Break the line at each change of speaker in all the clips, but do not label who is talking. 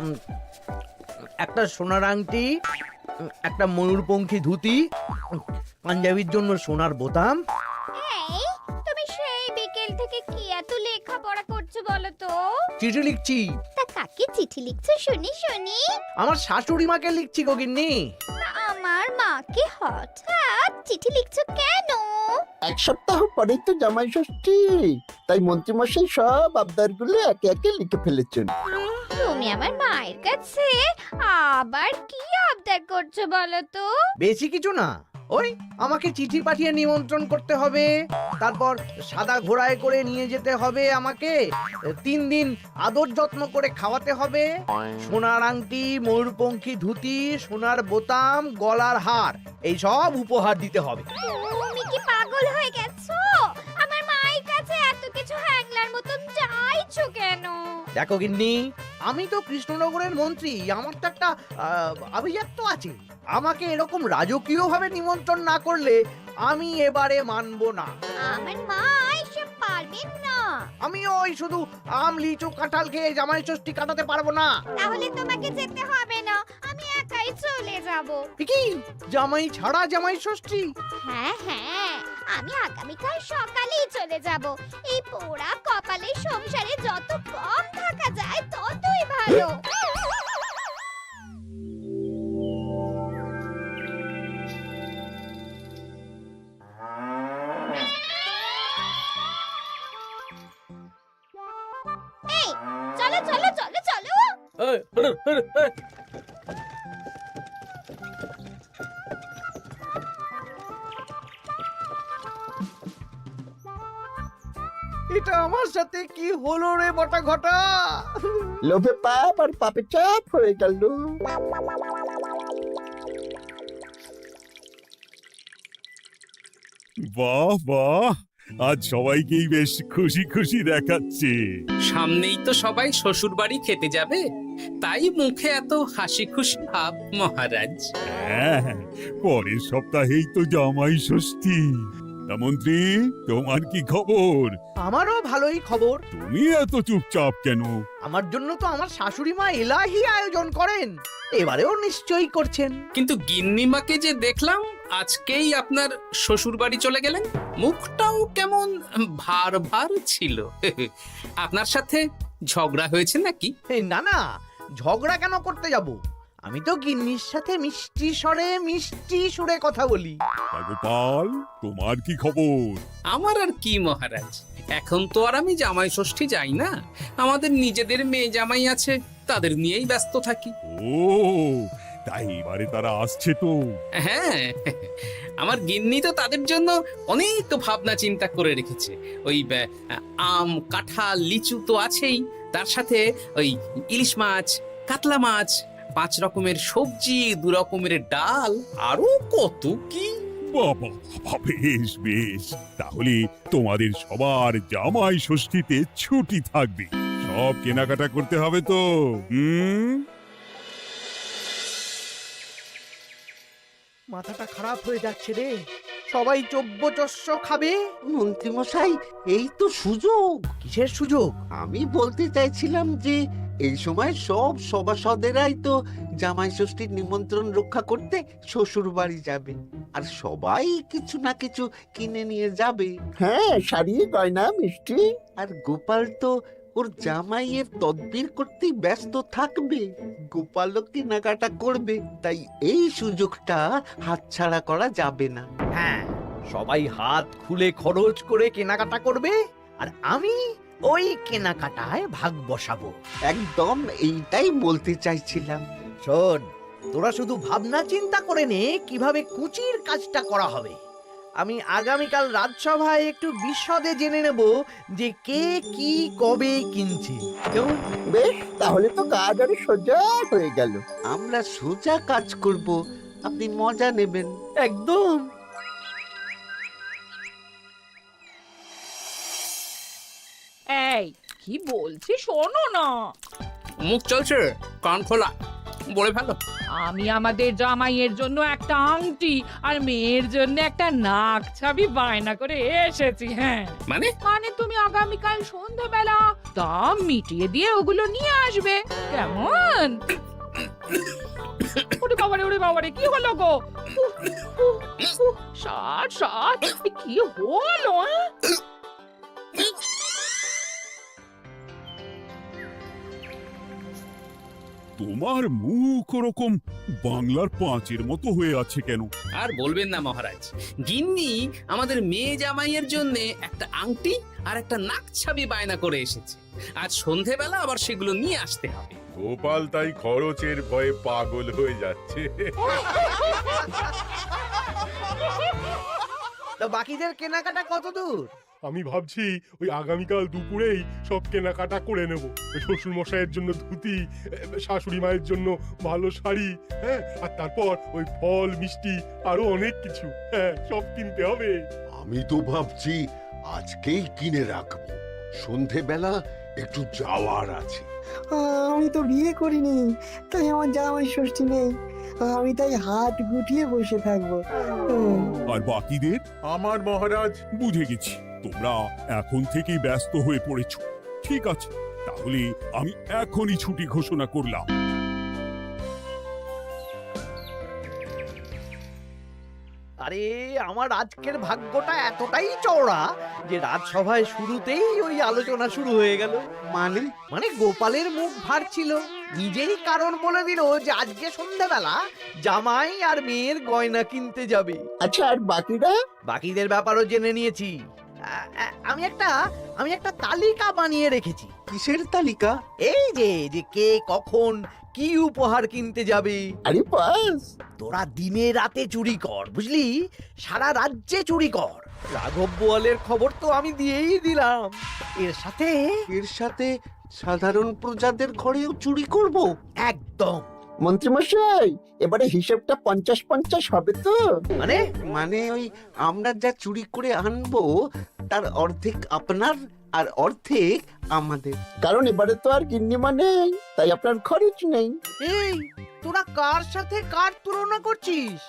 উম, একটা সোনার আংটি, একটা ময়ূরপঙ্খী ধুতি, পাঞ্জাবির জন্য সোনার বোতাম।
এই, তুমি সেই বিকেল থেকে কি এত লেখাপড়া করছো বলো তো?
চিঠি লিখছি,
তা কাকে চিঠি লিখছো শুনি শুনি?
আমার শাশুড়ি মাকে লিখছি গো গিন্নি।
তা আমার মাকে হঠাৎ চিঠি লিখছো কেন?
1 সপ্তাহ পরেই তো জামাই ষষ্ঠী, তাই মন্ত্রীমশাই সব আবদারগুলো একে একে লিখে ফেলেছেন।
তুমি আমার মায়ের কাছে আবার কি আবদার করছো বলো তো?
বেশি কিছু না, ওই আমাকে চিঠি পাঠিয়ে নিমন্ত্রণ করতে হবে, তারপর সাদা ঘোড়ায় করে নিয়ে যেতে হবে আমাকে, 3 দিন আদর যত্ন করে খাওয়াতে হবে, সোনার আংটি, ময়ূরপঙ্খী ধুতি, সোনার বোতাম, গলার হার, এই সব উপহার দিতে হবে।
তুমি কি পাগল হয়ে গেছো? আমার মায়ের কাছে এত কিছু হ্যাংলার মতন চাইছো কেন?
দেখো গিন্নি, আমি তো কৃষ্ণনগরের মন্ত্রী, আমার তো একটা আভিজাত্য আছে। আমাকে এরকম রাজকীয় ভাবে নিমন্ত্রণ না করলে আমি এবারে মানবো না।
আমার মা এসব পারবেন না।
আমি ওই শুধু আম, লিচু, কাঁঠাল খেয়ে জামাই ষষ্ঠী কাটাতে পারবো না।
তাহলে তোমাকে যেতে হবে না, আমি একাই চলে যাব।
কি জামাই ছাড়া জামাই ষষ্ঠী?
হ্যাঁ হ্যাঁ, আমি আগামীকাল সকালেই চলে যাব। এই পোড়া কপালের সংসারে যত কম থাকা যায় ততই ভালো। এই, চলো চলো চলো চলো।
এটা আমার সাথে কি হলো রে বটা ঘটা?
লোভে পাপ আর পাপে চাপ হয়ে গেল।
বাহ বাহ, আজ সবাইকেই বেশ খুশি খুশি দেখাচ্ছে।
সামনেই তো সবাই শ্বশুর বাড়ি খেতে যাবে, তাই মুখে এত হাসি খুশি ভাব মহারাজ।
হ্যাঁ, পরের সপ্তাহেই তো জামাই ষষ্ঠী। তা মন্ত্রী, তোমার কি খবর?
আমারও ভালোই খবর।
তুমি এত চুপচাপ কেন?
আমার জন্য তো আমার শাশুড়ি মা এলাহি আয়োজন করেন, এবারেও নিশ্চয়ই করছেন।
কিন্তু গিন্নিমাকে যে দেখলাম আজকেই আপনার শ্বশুর বাড়ি চলে গেলেন, মুখটাও কেমন ভার ভার ছিল। আপনার সাথে ঝগড়া হয়েছে নাকি?
না না, ঝগড়া কেন করতে যাব? আমি তো গিন্নির সাথে মিষ্টি সুরে কথা বলি।
তা গোপাল, তোমার কি খবর?
আমার আর কি মহারাজ, এখন তো আর আমি জামাই ষষ্ঠী যাই না, আমাদের নিজেদের মেয়ে জামাই আছে, তাদের নিয়েই ব্যস্ত থাকি।
ও, তাই এবারে তারা আসছে তো?
হ্যাঁ, আমার গিন্নি তো তাদের জন্য অনেক ভাবনা চিন্তা করে রেখেছে। ওই আম, কাঁঠাল, লিচু তো আছেই, তার সাথে ওই ইলিশ মাছ, কাতলা মাছ, 5 রকমের সবজি, 2 রকমের ডাল, আরো কত কি।
বাবা বাবা, বেশ বেশ, তাহলে তোমাদের সবার জামাই ষষ্ঠীতে ছুটি থাকবে। সব কেনাকাটা করতে হবে তো।
মাথাটা খারাপ হয়ে যাচ্ছে রে, সবাই চব্যচস্য খাবে।
মন্ত্রীমশাই, এই তো সুযোগ।
কিসের সুযোগ?
আমি বলতে চাইছিলাম যে এই সময় সব সভাসদেরাই তো জামাই ষষ্ঠীর নিমন্ত্রণ রক্ষা করতে শ্বশুর বাড়ি যাবে, আর সবাই কিছু না কিছু কিনে নিয়ে যাবে।
হ্যাঁ, শাড়ি, গয়না, মিষ্টি।
আর গোপাল তো ওর জামাইয়ের তদবির করতেই ব্যস্ত থাকবে। গোপালও কেনাকাটা করবে, তাই এই সুযোগটা হাতছাড়া করা যাবে না।
হ্যাঁ, সবাই হাত খুলে খরচ করে কেনাকাটা করবে, আর আমি ওই কেনাকাটায় ভাগ বসাবো।
একদম এইটাই বলতে চাইছিলাম।
শোন, তোরা শুধু ভাবনা চিন্তা করে নে কিভাবে কুচির কাজটা করা হবে। আমি আগামীকাল রাজসভায় একটু বিশদে জেনে নেব যে কে কি কবে কিনছে। কেমন?
বেশ, তাহলে তো কাজ আরো সোজা হয়ে গেল।
আমরা সোজা কাজ করব, আপনি মজা নেবেন।
একদম।
এই, কি বলছি শোনো না।
মুখ চলছে, কান খোলা, বলে ভালো।
আমি আমাদের জামাইয়ের জন্য একটা আংটি আর মেয়ের জন্য একটা নাক ছাবি বায়না করে এসেছি। হ্যাঁ,
মানে
মানে তুমি আগামীকাল সন্ধ্যাবেলা দাম মিটিয়ে দিয়ে ওগুলো নিয়ে আসবে, কেমন? ওরে বাবারে কি হলো গো? ষাট ষাট কি হলো?
তোমার মুখ ওরকম বাংলার পাঁচের মতো হয়ে আছে কেন?
আর বলবেন না মহারাজ, গিন্নি আমাদের মেয়ে জামাইয়ের জন্য একটা আংটি আর একটা নাক ছাবি বায়না করে এসেছে। আজ সন্ধেবেলা আবার সেগুলো নিয়ে আসতে হবে।
গোপাল তাই খরচের ভয়ে পাগল হয়ে যাচ্ছে।
তো বাকিদের কেনাকাটা কত দূর?
আমি ভাবছি ওই আগামীকাল দুপুরেই সব কেনাকাটা করে নেব। শ্বশুর মশাইয়ের জন্য ধুতি, শাশুড়ি মায়ের জন্য ভালো শাড়ি, হ্যাঁ, আর তারপর ওই ফল মিষ্টি আরো অনেক কিছু, হ্যাঁ, সব কিনতে হবে।
আমি তো ভাবছি আজকেই কিনে রাখবো, সন্ধেবেলা একটু যাওয়ার আছে।
আমি তো বিয়ে করিনি, তাই আমার জামাই ষষ্ঠী নেই। আমি তাই হাত গুটিয়ে বসে থাকবো।
আর বাকিদের?
আমার মহারাজ,
বুঝে গেছি, তোমরা এখন থেকেই ব্যস্ত হয়ে পড়েছ। ঠিক আছে, তাহলে আমি এখনই ছুটি ঘোষণা করলাম।
আরে আমার আজকের ভাগ্যটা এতটাই চওড়া যে রাজসভায় শুরুতেই ওই আলোচনা শুরু হয়ে গেল।
মানে
মানে গোপালের মুখ ভার ছিল, নিজেই কারণ বলে দিল যে আজকে সন্ধ্যাবেলা জামাই আর মেয়ের গয়না কিনতে যাবে।
আচ্ছা, আর বাকিরা?
বাকিদের ব্যাপারও জেনে নিয়েছি। আমি একটা তালিকা বানিয়ে রেখেছি।
কিসের তালিকা?
এই যে কে কখন কি উপহার কিনতে যাবে।
আরে বাস,
তোরা দিনে রাতে চুরি কর, বুঝলি, সারা রাজ্যে চুরি কর। রাঘব বোয়ালের খবর তো আমি দিয়েই দিলাম। এর সাথে
সাধারণ প্রজাদের ঘরেও চুরি করব?
একদম।
মন্ত্রীমশাই, এবারে হিসেবটা 50-50 হবে তো?
মানে
ওই আমরা যা চুরি করে আনবো তার অর্ধেক আপনার আর অর্ধেক আমাদের।
কারণ এবারে তো আর গিন্নিমা নেই, তাই আপনার খরচ নেই।
এই তোরা কার সাথে কার তুলনা করছিস?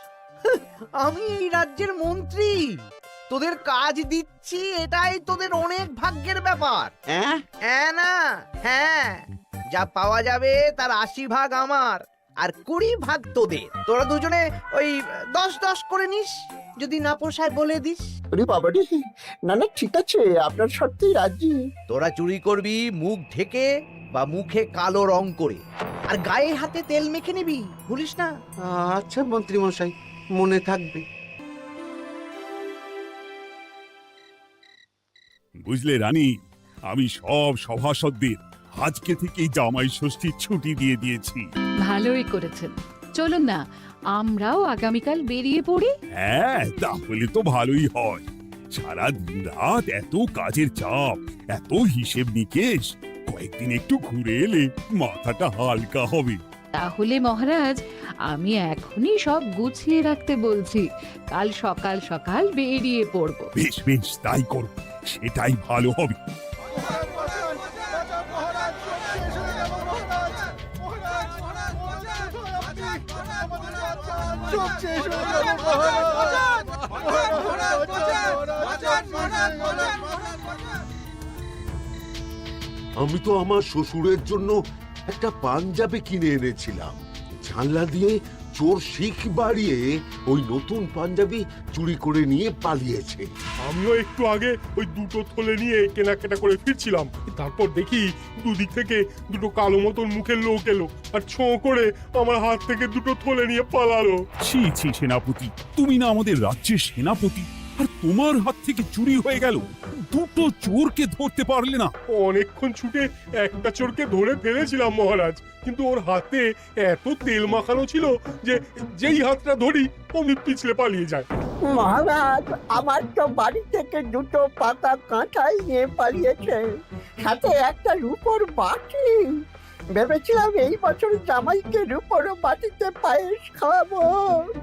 আমি এই রাজ্যের মন্ত্রী, তোদের কাজ দিচ্ছি, এটাই তোদের অনেক ভাগ্যের ব্যাপার।
হ্যাঁ
না, হ্যাঁ, যা পাওয়া যাবে তার 80 ভাগ আমার আর 20 ভাগ তোদের। তোরা দুজনে ওই 10-10 করে নিস, যদি না পোষায় বলে দিস।
আরে বাবা রে, না না, ঠিক আছে, আপনার শর্তেই রাজি।
তোরা চুরি করবি মুখ ঢেকে বা মুখে কালো রং করে, আর গায়ে হাতে তেল মেখে নিবি, ভুলিস না।
আচ্ছা মন্ত্রী মশাই, মনে থাকবে।
বুঝলে রানী, আমি সব সভাসদদের আজকে থেকেই জামাই ষষ্ঠীর ছুটি দিয়ে দিয়েছি।
ভালোই করেছেন, চলুন না আমরাও আগামীকাল বেরিয়ে পড়ি।
হ্যাঁ, তাহলে তো ভালোই হয়। সারা দিন রাত এত কাজের চাপ, এত হিসেব নিকেশ, কয়েকদিন একটু ঘুরে এলে মাথাটা হালকা হবে।
তাহলে মহারাজ, আমি এখনই সব গুছিয়ে রাখতে বলছি, কাল সকাল সকাল বেরিয়ে পড়বো।
বেশ বেশ, তাই করো, সেটাই ভালো হবে।
আমি তো আমার শ্বশুরের জন্য একটা পাঞ্জাবি কিনে এনেছিলাম, জানলা দিয়ে চোর শিখ বাড়িয়ে ওই নতুন পাঞ্জাবি চুরি করে নিয়ে পালিয়েছে।
আমিও একটু আগে ওই দুটো থলে নিয়ে কেনাকাটা করে ফিরছিলাম, তারপর দেখি দুদিক থেকে দুটো কালো মতন মুখের লোক এলো আর ছোঁ করে আমার হাত থেকে দুটো থলে নিয়ে পালালো।
ছি ছি সেনাপতি, তুমি না আমাদের রাজ্যের সেনাপতি, আর তোমার হাত থেকে চুরি হয়ে গেল? দুটো চোরকে ধরতে পারলে না?
অনেকক্ষণ ছুটে একটা চোরকে ধরে ফেলেছিলাম মহারাজ, কিন্তু ওর হাতে এত তেল মাখানো ছিল যে যেই হাতটা ধরি অমনি পিছলে পালিয়ে যায়।
মহারাজ, আমার তো বাড়ি থেকে দুটো পাতা কাঁঠাল নিয়ে পালিয়েছে, সাথে একটা রূপোর বাটি। ভেবেছিলাম এই বছর জামাইকে রূপোর বাটিতে পায়েস খাওয়াবো,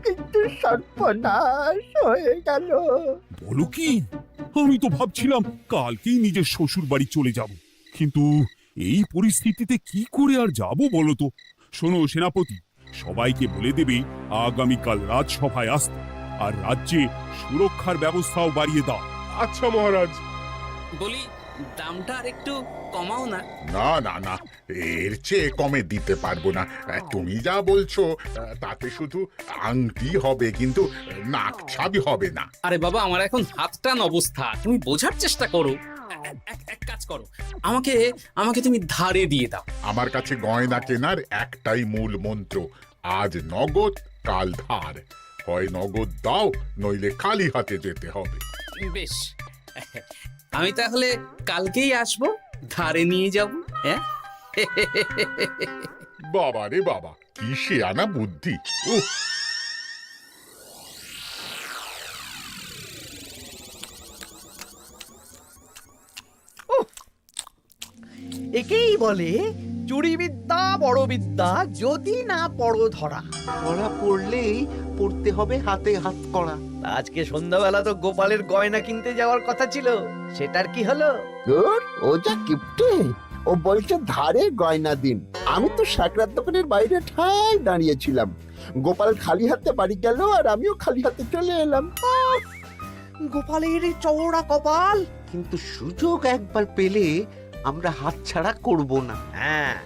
কিন্তু সর্বনাশ হয়ে গেল।
বলো কি? আমি তো ভাবছিলাম কালকেই নিজের শ্বশুর বাড়ি চলে যাব, কিন্তু এই পরিস্থিতিতে কি করে আর যাব বলো তো? শোনো সেনাপতি, সবাইকে বলে দেবে আগামীকাল রাজসভায় আসতে, আর রাজ্যে সুরক্ষার ব্যবস্থাও বাড়িয়ে দাও।
আচ্ছা মহারাজ।
বলি দামটা আর একটু কমাও না।
না না না, এর চেয়ে কমে দিতে পারবো না। তুমি যা বলছো তাতে শুধু আংটি হবে, কিন্তু নাক ছাবি হবে না।
আরে বাবা, আমার এখন হাত টান অবস্থা, তুমি বোঝার চেষ্টা করো। এক কাজ করো, আমাকে আমাকে তুমি ধারে দিয়ে দাও।
আমার কাছে গয়না কেনার একটাই মূল মন্ত্র, আজ নগদ কাল ধার। হয় নগদ দাও, নইলে খালি হাতে যেতে হবে।
বেশ, আমি তাহলে কালকেই আসবো, ধারে নিয়ে যাব। হ্যাঁ,
বাবা রে বাবা, কি শেয়ানা বুদ্ধি! উহ,
একেই বলে চুরি বিদ্যা বড় বিদ্যা, যদি না পড়ো ধরা।
ধরা পড়লেই পড়তে হবে হাতে হাত করা।
আজকে সন্ধ্যাবেলা তো গোপালের গয়না কিনতে যাওয়ার কথা ছিল, সেটার কি হলো?
ধুর, ও যা কিপটে, ও বলছে ধারে গয়না দিন। আমি তো সাকরার দোকানের বাইরে ঠায় দাঁড়িয়েছিলাম, গোপাল খালি হাতে বাড়ি গেল আর আমিও খালি হাতে চলে এলাম।
গোপালের এই চওড়া কপাল।
কিন্তু সুযোগ একবার পেলে আমরা হাতছাড়া করব না।
হ্যাঁ,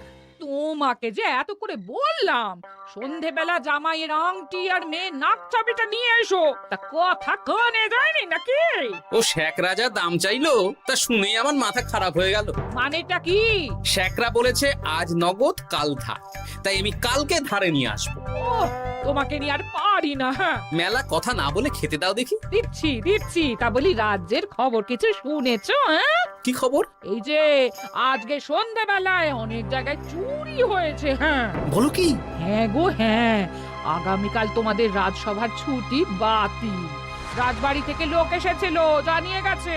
তোমাকে যে এত করে বললাম সন্ধেবেলা জামাইয়ের আংটি আর মেয়ের নাক চাবিটা নিয়ে এসো, তা কথা কানে যায়নি নাকি?
ও শেখ রাজা দাম চাইলো, তা শুনেই আমার মাথা খারাপ হয়ে গেল।
মানেটা কি?
শেখরা বলেছে আজ নগদ কাল ধার, তাই আমি কালকে ধারে নিয়ে আসবো।
ওহ, তোমাকে নিয়ে আর পারি না। হ্যাঁ,
মেলা কথা না বলে খেতে দাও দেখি।
দিচ্ছি। তা বলি, রাজ্যের খবর কিছু শুনেছো? হ্যাঁ,
কি খবর?
এই যে আজকে সন্ধেবেলায় অনেক জায়গায় চুরি হয়েছে। হ্যাঁ,
বলো কি?
হ্যাঁ গো হ্যাঁ, আগামীকাল তোমাদের রাজসভার ছুটি বাতিল। রাজবাড়ি থেকে লোক এসেছিল, জানিয়ে গেছে।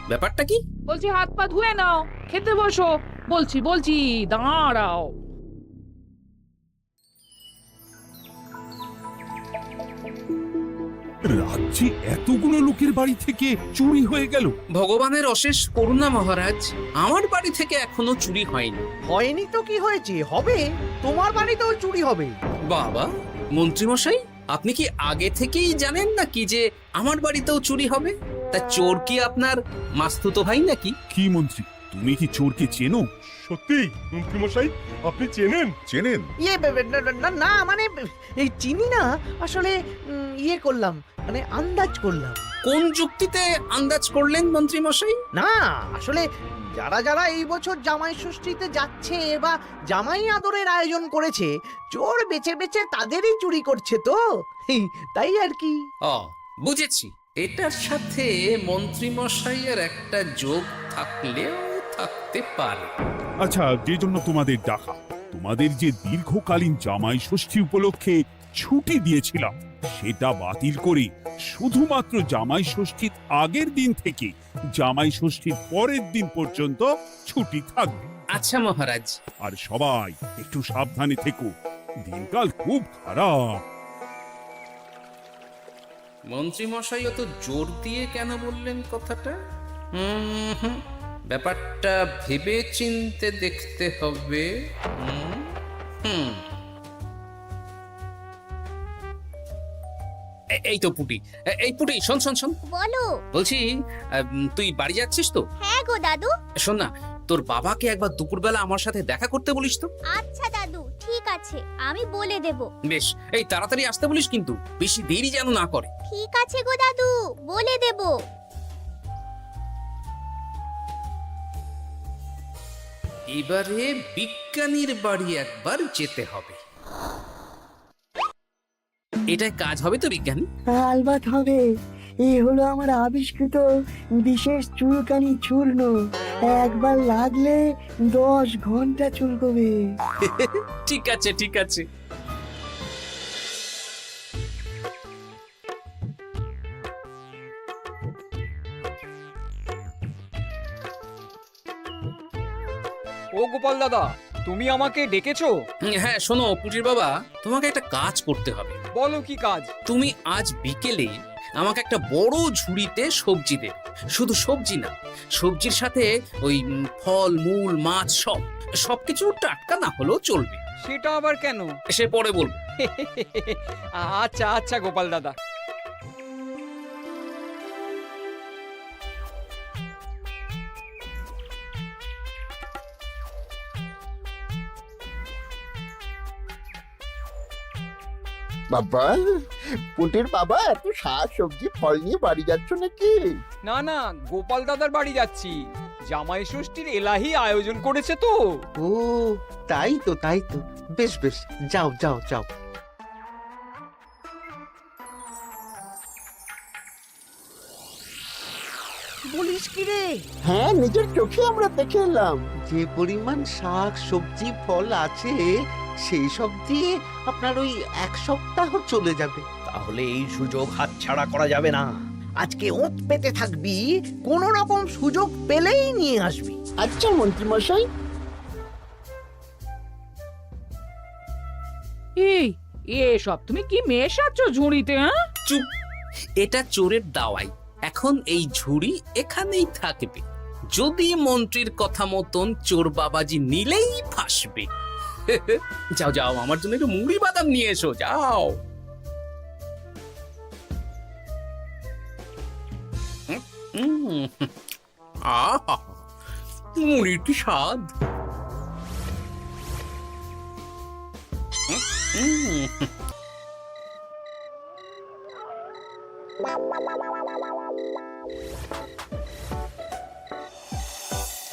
ব্যাপারটা কি?
বলছি হাত পা ধুয়ে নাও, খেতে বসো। বলছি দাঁড়াও।
রাজ্যে এতগুলো লোকের বাড়ি থেকে চুরি হয়ে গেল।
ভগবানের অশেষ করুণা মহারাজ, আমার বাড়ি থেকে এখনো চুরি হয়নি।
হয়নি তো কি হয়েছে, হবে। তোমার বাড়িতেও চুরি হবে।
বাবা, মন্ত্রীমশাই, আপনি কি আগে থেকেই জানেন নাকি যে আমার বাড়িতেও চুরি হবে? তা চোর কি আপনার মাস্তুতো ভাই নাকি?
কি মন্ত্রী, তুমি কি চোরকে চেনো?
সত্যি মন্ত্রীমশাই, আপনি চেনেন?
চেনেন?
না মানে এই চিনি না, আসলে ইয়ে করলাম, মানে আন্দাজ করলাম।
কোন যুক্তিতে আন্দাজ করলেন মন্ত্রীমশাই?
না, আসলে যারা যারা এই বছর জামাই ষষ্ঠীতে যাচ্ছে বা জামাই আদরের আয়োজন করেছে, চোর বেছে বেছে তাদেরই চুরি করছে তো, তাই আর কি।
বুঝেছি, এটার সাথে মন্ত্রীমশাইয়ের একটা যোগ থাকলেও থাকতে পারে।
আচ্ছা, যে জন্য তোমাদের ডাকা, তোমাদের যে দীর্ঘকালীন জামাই ষষ্ঠী উপলক্ষে ছুটি দিয়েছিলাম, সেটা বাতিল করে শুধুমাত্র জামাই ষষ্ঠীর আগের দিন থেকে জামাই ষষ্ঠীর পরের দিন পর্যন্ত ছুটি থাকবে।
আচ্ছা মহারাজ।
আর সবাই একটু সাবধানে থেকো, দিনকাল খুব খারাপ।
মন্ত্রীমশাই অত জোর দিয়ে কেন বললেন কথাটা? ব্যাপারটা ভেবে চিনতে দেখতে হবে। এই তো পুটি, এই পুটি, শোন।
বলো।
বলছি, তুই বাড়ি যাচ্ছিস তো?
হ্যাঁ গো দাদু।
শোন না, তোর বাবাকে একবার দুপুরবেলা আমার সাথে দেখা করতে বলিস তো।
আচ্ছা দাদু, ঠিক আছে, আমি বলে দেব।
বেশ, এই তাড়াতাড়ি আসতে বলিস, কিন্তু বেশি দেরি যেন না করে।
ঠিক আছে গো দাদু, বলে দেব।
এবারে বিজ্ঞানীর বাড়ি একবার যেতে হবে। এটাই কাজ হবে তো বিজ্ঞানী?
আলবাত হবে। এই হলো আমার আবিষ্কৃত বিশেষ চুলকানি চূর্ণ। একবার লাগলে 10 ঘন্টা চুলকবে।
ঠিক আছে।
ও গোপাল দাদা, তুমি আমাকে ডেকেছো?
হ্যাঁ, শোনো পুটির বাবা, তোমাকে একটা কাজ করতে হবে।
বলো কি কাজ?
তুমি আজ বিকেলে আমাকে একটা বড় ঝুড়িতে সবজি দেবে। শুধু সবজি না, সবজির সাথে ওই ফল মূল মাছ সবকিছু টাটকা না হলেও চলবে।
সেটা আবার কেন?
সে পরে বলবো।
আচ্ছা আচ্ছা গোপাল দাদা।
বাবা, পুটির বাবা এত শাক সবজি ফল নিয়ে বাড়ি যাচ্ছ নাকি?
না না, গোপাল দাদার বাড়ি যাচ্ছি। জামাই ষষ্ঠীর এলাহি আয়োজন করেছে তো।
ও তাই তো, তাই তো। বেশ বেশ, যাও যাও যাও।
বলিস কি রে?
হ্যাঁ, নিজের চোখে আমরা দেখে এলাম।
যে পরিমাণ শাক সবজি ফল আছে সেই সব দিয়ে আপনার ওই 1 সপ্তাহ চলে যাবে।
তাহলে এই সুযোগ হাতছাড়া করা যাবে না। আজকে ওঁত পেতে থাকবি, কোন রকম সুযোগ পেলেই নিয়ে আসবি।
আচ্ছা মন্ত্রী মশাই।
এই এসব তুমি কি মেশাচ্ছ ঝুড়িতে? হ্যাঁ,
চুপ, এটা চোরের দাওয়াই। এখন এই ঝুড়ি এখানেই থাকবে। যদি মন্ত্রীর কথা মতন চোর বাবাজি নিলেই ফাঁসবে। যাও যাও, আমার জন্য একটু মুড়ি বাদাম নিয়ে এসো, যাও। আহা, মুড়ির কি স্বাদ!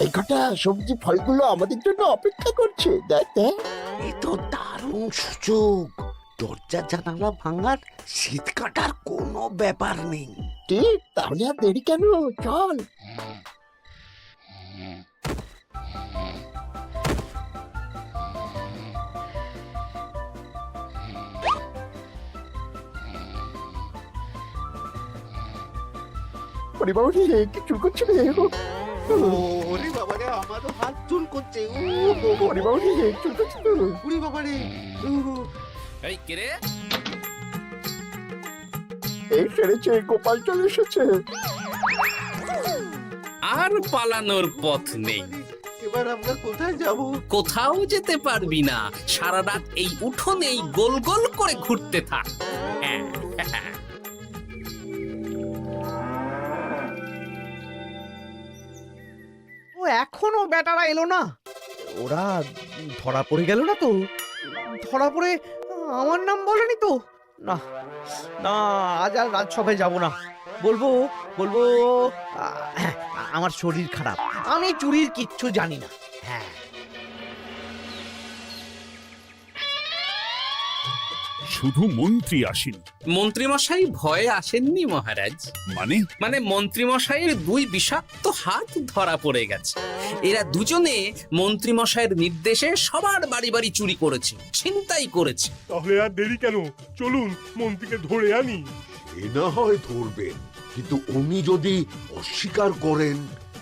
এই কটা সবজি ফলগুলো আমাদের জন্য অপেক্ষা করছে, দেখ দেখ।
এ তো দারুণ সুযোগ। দরজা জানালা ভাঙার, শীত কাটার কোনো ব্যাপার নেই।
ঠিক, তাহলে আর দেরি কেন, চল। পরিবার কি চুল করছে রে?
ওরে বাবারে, আমারও হাত চুল করছে।
পরিবার চুল করছে তো।
ওরে বাবারে।
এই কে রে?
এই সেরেছে, গোপাল চলে এসেছে।
আর পালানোর পথ নেই।
এবার আমরা কোথায় যাব?
কোথাও যেতে পারবি না। সারা রাত এই উঠোনেই গোল গোল করে ঘুরতে থাক।
ও এখনো বেটারা এলো না। ওরা ধরা পড়ে গেল না তো? ধরা পড়ে আমার নাম বলেনি তো? না না, আজ আর রাজসভায় যাব না। বলবো বলবো হ্যাঁ, আমার শরীর খারাপ, আমি চুরির কিচ্ছু জানি না। হ্যাঁ,
শুধু মন্ত্রী আসেন।
মন্ত্রীমশাই ভয়ে আসেননি মহারাজ। মানে মন্ত্রীমশাইয়ের 2 বিষাক্ত হাত ধরা পড়ে গেছে। এরা দুজনে মন্ত্রীমশাইয়ের নির্দেশে সবার বাড়ি বাড়ি চুরি করেছে, ছিনতাই করেছে।
তাহলে আর দেরি কেন, চলুন মন্ত্রীকে ধরে আনি।
এ না হয় ধরবেন, কিন্তু উনি যদি অস্বীকার করেন,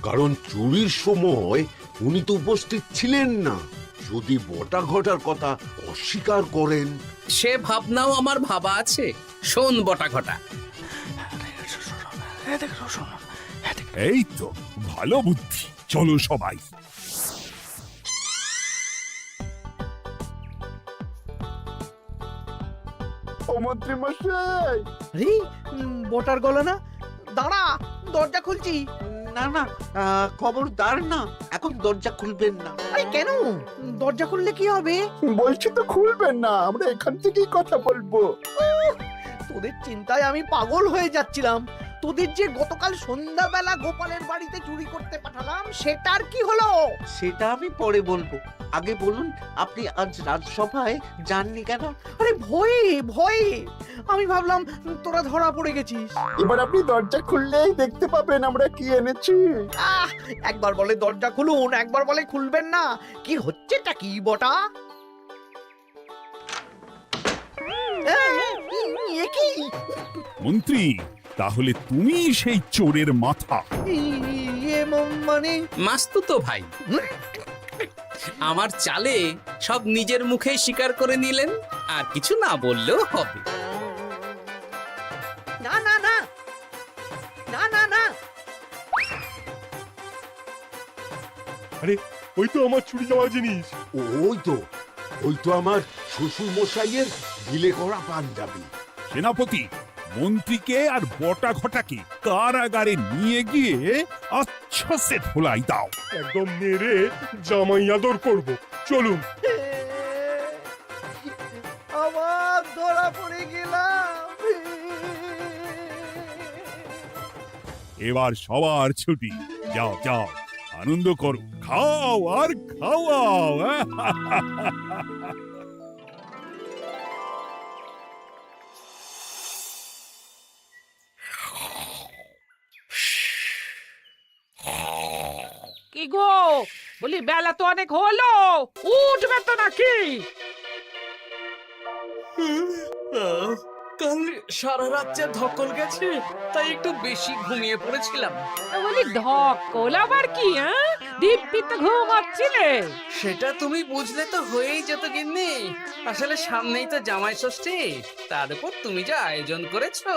কারণ চুরির সময় উনি তো উপস্থিত ছিলেন না, যদি বটা ঘটার কথা অস্বীকার করেন।
সে ভাবনাও আমার ভাবা আছে। শোন বটা ঘটা,
এই তো ভালো বুদ্ধি, চলো সবাই।
ও মন্ত্রী মশাই।
আরে বটার গলা না, দাঁড়া, দরজা খুলছি।
না না, খবরদার না, এখন দরজা খুলবেন না।
আরে কেন? দরজা খুললে কি হবে?
বলছি তো খুলবেন না, আমরা এখান থেকেই কথা বলবো।
তোদের চিন্তায় আমি পাগল হয়ে যাচ্ছিলাম। তোদের যে গতকাল সন্ধ্যাবেলা গোপালের বাড়িতে চুরি করতে পাঠালাম, সেটার কি হলো?
সেটা আমি পরে বলবো। আগে বলুন, আপনি আজ রাজসভায় যাননি কেন?
আরে ভয়ে ভয়ে, আমি ভাবলাম তোরা ধরা পড়ে গেছিস।
এবার আপনি দরজা খুললেই দেখতে পাবেন আমরা কি এনেছি।
একবার বলে দরজা খুলুন, একবার বলে খুলবেন না। কি হচ্ছেটা কি বটা? এ কি?
মন্ত্রী, তাহলে তুমি সেই চোরের মাথা?
মানে
মাস্তুতো ভাই, আমার চালে সব নিজের মুখেই স্বীকার করে নিলেন, আর কিছু না বললেও হবে।
না না না না না না।
আরে ওই তো আমার চুরি যাওয়া জিনিস।
ওই তো, ওই তো আমার শ্বশুর মশাইয়ের ঢিলে করা পাঞ্জাবি।
সেনাপতি, মন্ত্রীকে আর বটা ঘটাকে কারাগারে নিয়ে গিয়ে আচ্ছা সে ধোলাই দাও।
একদম মেরে জামাই আদর করব। চলুন।
আমার ধরা পড়ে গেলাম।
এবার সবার ছুটি, যাও যাও আনন্দ করো, খাও আর খাওয়াও।
কি গো, বলি বেলা তো অনেক হলো, উঠবে তো নাকি?
কাল সারা রাত যা ধকল গেছে, তাই একটু বেশি ঘুমিয়ে পড়েছিলাম।
বলি ধকল আবার কি? দিব্যি তো ঘুমাচ্ছিলে।
সেটা তুমি বুঝলে তো হয়েই যেত গিন্নি। আসলে সামনেই তো জামাই ষষ্ঠী, তার উপর তুমি যা আয়োজন করেছো,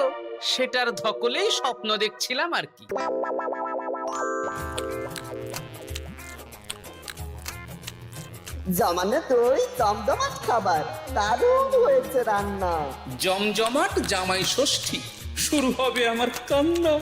সেটার ধকলেই স্বপ্ন দেখছিলাম আর কি।
জমানো দই, দমদমাট খাবার, দারুণ হয়েছে রান্না।
জমজমাট জামাই ষষ্ঠী, শুরু হবে আমার কান্না।